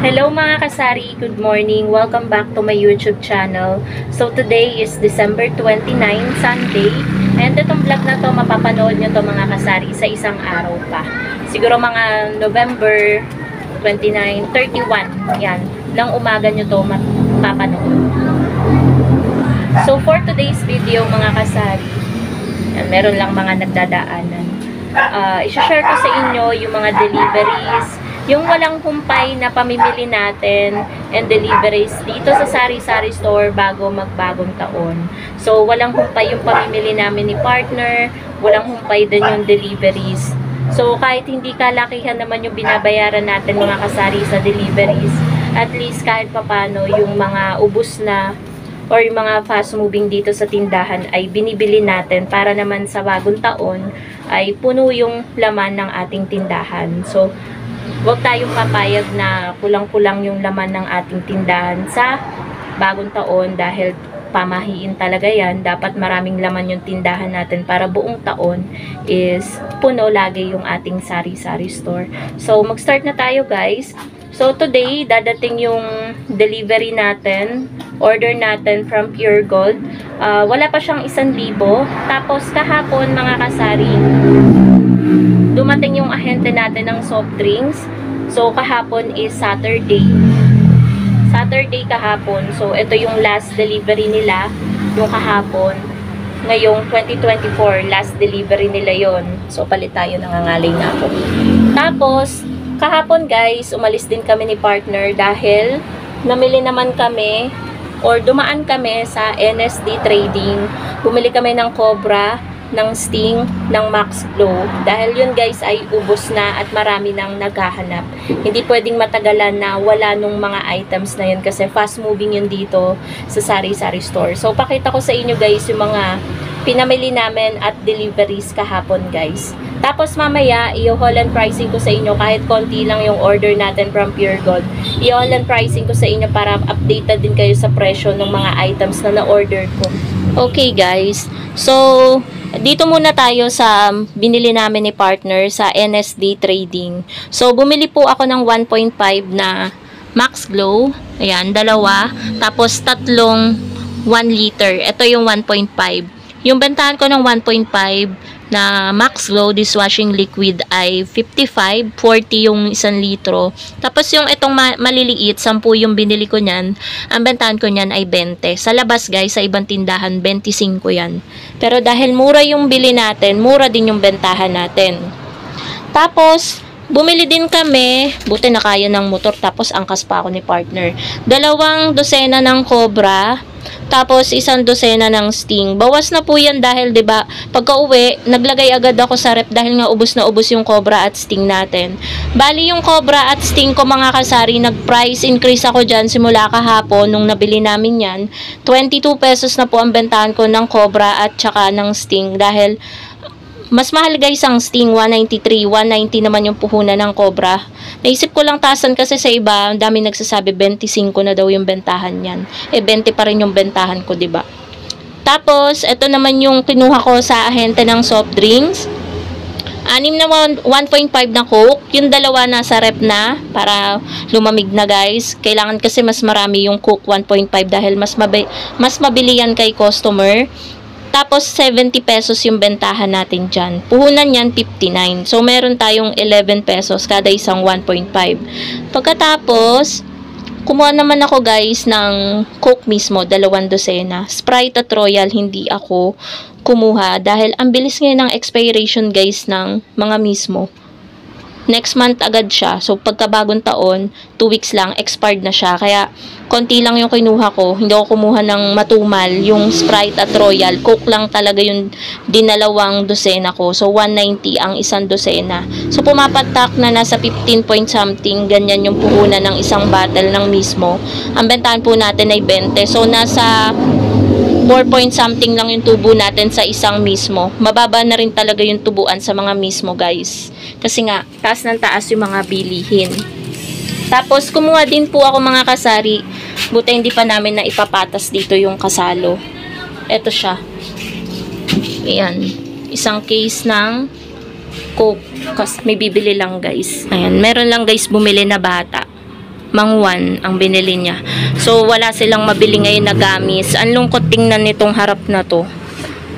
Hello mga kasari, good morning. Welcome back to my YouTube channel. So today is December 29, Sunday. And itong vlog na to, mapapanood nyo to mga kasari sa isang araw pa. Siguro mga November 29, 31, yan. Ng umaga nyo to mapapanood. So for today's video mga kasari, yan, meron lang mga nagdadaanan. I-share ko sa inyo yung mga deliveries, yung walang humpay na pamimili natin and deliveries dito sa Sari-Sari Store bago magbagong taon. So, walang humpay yung pamimili namin ni partner, walang humpay din yung deliveries. So, kahit hindi kalakihan naman yung binabayaran natin mga kasari sa deliveries, at least kahit papano yung mga ubos na or yung mga fast moving dito sa tindahan ay binibili natin para naman sa bagong taon ay puno yung laman ng ating tindahan. So, huwag tayong papayag na kulang-kulang yung laman ng ating tindahan sa bagong taon dahil pamahiin talaga yan. Dapat maraming laman yung tindahan natin para buong taon is puno lagi yung ating Sari-Sari Store. So, mag-start na tayo guys. So, today, dadating yung delivery natin, order natin from Pure Gold. Wala pa siyang 1,000. Tapos, kahapon mga kasari, dumating yung ahente natin ng soft drinks. So, kahapon is Saturday. Saturday kahapon. So, ito yung last delivery nila. Yung kahapon. Ngayong 2024, last delivery nila yon. So, palit tayo, nangangalay na ako. Tapos, kahapon guys, umalis din kami ni partner dahil namili naman kami or dumaan kami sa NSD Trading. Bumili kami ng Cobra, ng Sting, ng Max Glow. Dahil yun guys ay ubos na at marami nang naghahanap. Hindi pwedeng matagalan na wala nung mga items na yun kasi fast moving yun dito sa Sari-Sari Store. So pakita ko sa inyo guys yung mga pinamili namin at deliveries kahapon guys. Tapos mamaya, i-Holland pricing ko sa inyo kahit konti lang yung order natin from Pure Gold. I-Holland pricing ko sa inyo para updated din kayo sa presyo ng mga items na na-order ko. Okay guys, so dito muna tayo sa binili namin ni partner sa NSD Trading. So bumili po ako ng 1.5 na Max Glow. Ayan, dalawa. Tapos tatlong 1 liter. Ito yung 1.5. Yung bentahan ko ng 1.5 na Max Glow dishwashing liquid ay 55, 40 yung 1 litro. Tapos yung itong maliliit, 10 yung binili ko niyan. Ang bentahan ko niyan ay 20. Sa labas guys, sa ibang tindahan, 25 yan. Pero dahil mura yung bili natin, mura din yung bentahan natin. Tapos, bumili din kami, buti na kaya ng motor, tapos angkas pa ako ni partner. 2 dosena ng Cobra, tapos 1 dosena ng Sting. Bawas na po yan dahil 'di ba, pagka-uwi, naglagay agad ako sa rep dahil nga ubos na ubos yung Cobra at Sting natin. Bali yung Cobra at Sting ko mga kasari, nag-price increase ako diyan simula kahapon nung nabili namin yan. 22 pesos na po ang bentahan ko ng Cobra at saka ng Sting dahil mas mahal guys ang Sting, 193, 190 naman yung puhunan ng Cobra. Naisip ko lang tasan kasi sa iba, ang dami nagsasabi 25 na daw yung bentahan niyan. 20 pa rin yung bentahan ko, 'di ba? Tapos, ito naman yung kinuha ko sa ahente ng soft drinks. 6 na 1.5 na Coke, yung dalawa nasa rep na para lumamig na guys. Kailangan kasi mas marami yung Coke 1.5 dahil mas mabili yan kay customer. Tapos, 70 pesos yung bentahan natin dyan. Puhunan yan, 59. So, meron tayong 11 pesos kada isang 1.5. Pagkatapos, kumuha naman ako guys ng Coke mismo, 2 dosena. Sprite at Royal, hindi ako kumuha. Dahil ang bilis ngayon ng expiration guys ng mga mismo. Next month agad siya. So, pagkabagong taon, 2 weeks lang, expired na siya. Kaya, konti lang yung kinuha ko. Hindi ako kumuha ng matumal, yung Sprite at Royal. Coke lang talaga yung dinalawang dosena ko. So, 190 ang 1 dosena. So, pumapatak na nasa 15 point something. Ganyan yung puhunan ng isang bottle ng mismo. Ang bentahan po natin ay 20. So, nasa 4 point something lang yung tubo natin sa isang mismo. Mababa na rin talaga yung tubuan sa mga mismo guys. Kasi nga, taas ng taas yung mga bilihin. Tapos, kumuha din po ako mga kasari. Buti hindi pa namin na ipapatas dito yung kasalo. Ito siya. Ayan. Isang case ng Coke. Kasi may bibili lang guys. Ayan. Meron lang guys bumili na bata. Mangwan ang binili niya. So, wala silang mabili ngayon na gamis. Ang lungkot tingnan nitong harap na to.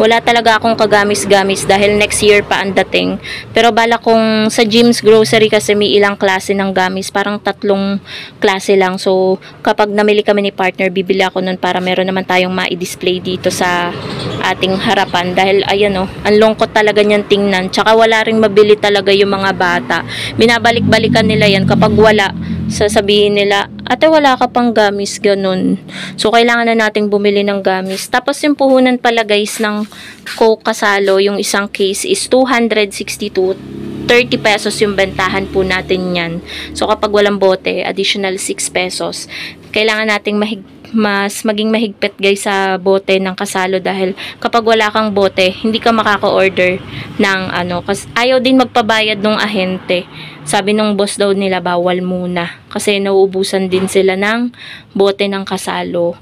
Wala talaga akong kagamis-gamis dahil next year pa ang dating. Pero bala kong sa Jim's Grocery kasi may ilang klase ng gamis. Parang 3 klase lang. So, kapag namili kami ni partner, bibili ako nun para meron naman tayong ma-display dito sa ating harapan. Dahil, ayan o, ang lungkot talaga niyan tingnan. Tsaka wala ring mabili talaga yung mga bata. Binabalik-balikan nila yan. Kapag wala, sasabihin nila, ate wala ka pang gamis, ganun. So, kailangan na nating bumili ng gamis. Tapos, yung puhunan pala guys ng Coke Kasalo, yung isang case is 262. 30 pesos yung bentahan po natin yan. So, kapag walang bote, additional 6 pesos. Kailangan nating maging mahigpit guys sa bote ng Kasalo dahil kapag wala kang bote, hindi ka makaka-order ng ano. Kasi ayaw din magpabayad ng ahente. Sabi nung boss daw nila, bawal muna. Kasi nauubusan din sila ng bote ng Kasalo.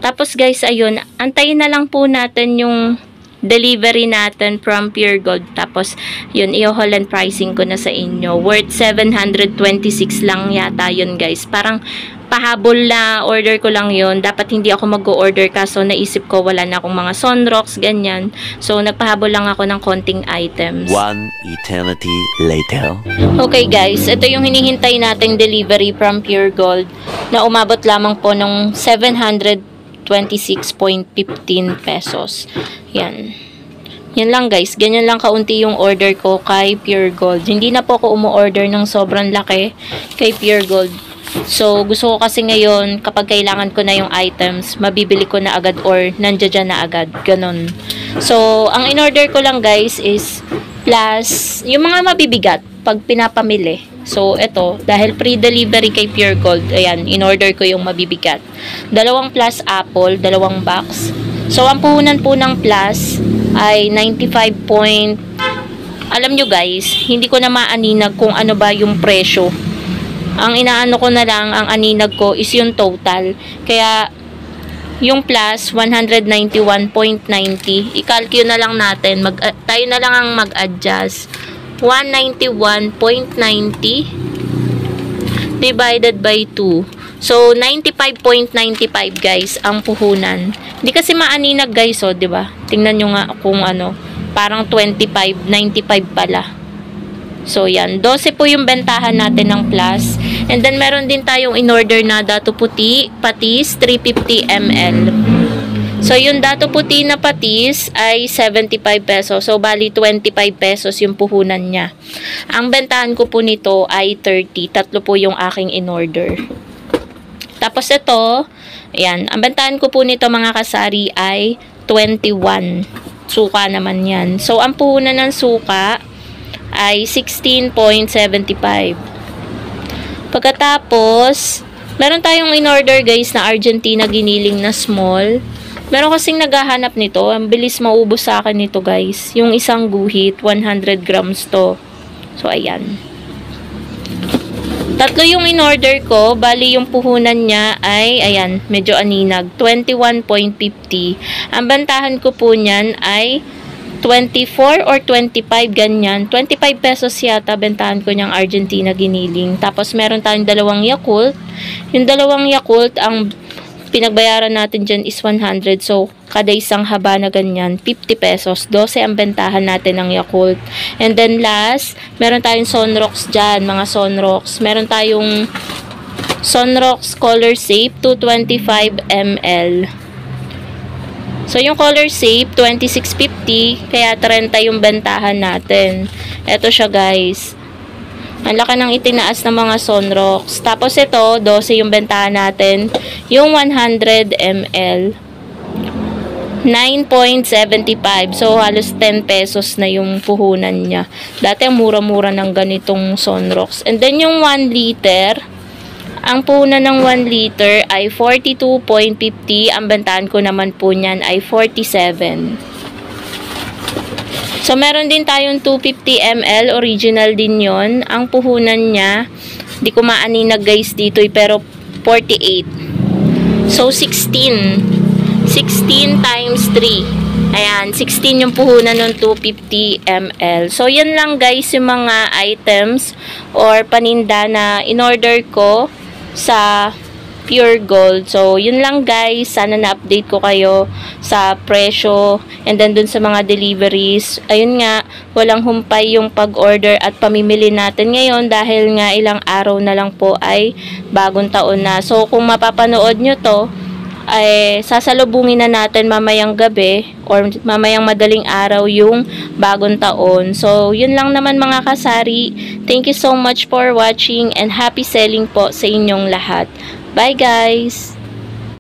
Tapos guys, ayun, antayin na lang po natin yung delivery natin from Pure Gold. Tapos, yun, i-Holland pricing ko na sa inyo. Worth 726 lang yata yun guys. Parang pahabol na order ko lang yun. Dapat hindi ako mag-order kaso naisip ko wala na akong mga Sunrocks, ganyan. So, nagpahabol lang ako ng konting items. One eternity later. Okay guys, ito yung hinihintay nating delivery from Pure Gold na umabot lamang po ng 726.15 pesos. Yan. Yan lang guys, ganyan lang kaunti yung order ko kay Pure Gold. Hindi na po ako umu-order ng sobrang laki kay Pure Gold. So, gusto ko kasi ngayon, kapag kailangan ko na yung items, mabibili ko na agad or nandiyan na agad. Ganon. So, ang in-order ko lang guys is plus yung mga mabibigat pag pinapamili. So, ito, dahil pre-delivery kay Pure Gold, ayan, in-order ko yung mabibigat. 2 plus apple, 2 box. So, ang puhunan po ng plus ay 95 point. Alam nyo guys, hindi ko na maaninag kung ano ba yung presyo. Ang inaano ko na lang, ang aninag ko is yung total. Kaya, yung plus, 191.90. I-calculate na lang natin. Tayo na lang ang mag-adjust. 191.90 divided by 2. So, 95.95 guys, ang puhunan. Hindi kasi maaninag guys, oh, di ba? Tingnan nyo nga kung ano, parang 25, 95 pala. So, yan. 12 po yung bentahan natin ng plus. And then, meron din tayong in-order na dato puti, patis, 350 ml. So, yung dato puti na patis ay 75 pesos. So, bali 25 pesos yung puhunan niya. Ang bentahan ko po nito ay 30. Tatlo po yung aking in-order. Tapos, ito, ayan. Ang bentahan ko po nito mga kasari ay 21. Suka naman yan. So, ang puhunan ng suka ay 16.75. Pagkatapos, meron tayong in-order guys na Argentina giniling na small. Meron kasing naghahanap nito. Ang bilis maubos sa akin nito guys. Yung isang guhit, 100 grams to. So, ayan. Tatlo yung in-order ko. Bali yung puhunan niya ay, ayan, medyo aninag. 21.50. Ang bantahan ko po niyan ay 24 or 25, ganyan. 25 pesos yata bentahan ko niyang Argentina giniling. Tapos, meron tayong 2 Yakult. Yung 2 Yakult, ang pinagbayaran natin dyan is 100. So, kada isang haba na ganyan, 50 pesos. 12 ang bentahan natin ng Yakult. And then, last, meron tayong Sunrocks dyan, mga Sunrocks. Meron tayong Sunrocks Color Safe, 225 ml. So, yung Color Safe, 26.50, kaya 30 yung bentahan natin. Ito siya, guys. Ang laki ng itinaas ng mga Sunrocks. Tapos, ito, 12 yung bentahan natin. Yung 100 ml, 9.75. So, halos 10 pesos na yung puhunan niya. Dati, ang mura-mura ng ganitong Sunrocks. And then, yung 1 liter, ang puhunan ng 1 liter ay 42.50. Ang bentahan ko naman po niyan ay 47. So, meron din tayong 250 ml. Original din yon. Ang puhunan niya, di ko maaninag guys dito, pero 48. So, 16. 16 times 3. Ayan, 16 yung puhunan ng 250 ml. So, yan lang guys yung mga items or paninda na in-order ko sa Pure Gold. So, yun lang guys. Sana na-update ko kayo sa presyo and then dun sa mga deliveries. Ayun nga, walang humpay yung pag-order at pamimili natin ngayon dahil nga ilang araw na lang po ay bagong taon na. So, kung mapapanood nyo to, ay sasalubungin na natin mamayang gabi or mamayang madaling araw yung bagong taon. So, yun lang naman mga kasari. Thank you so much for watching and happy selling po sa inyong lahat. Bye guys!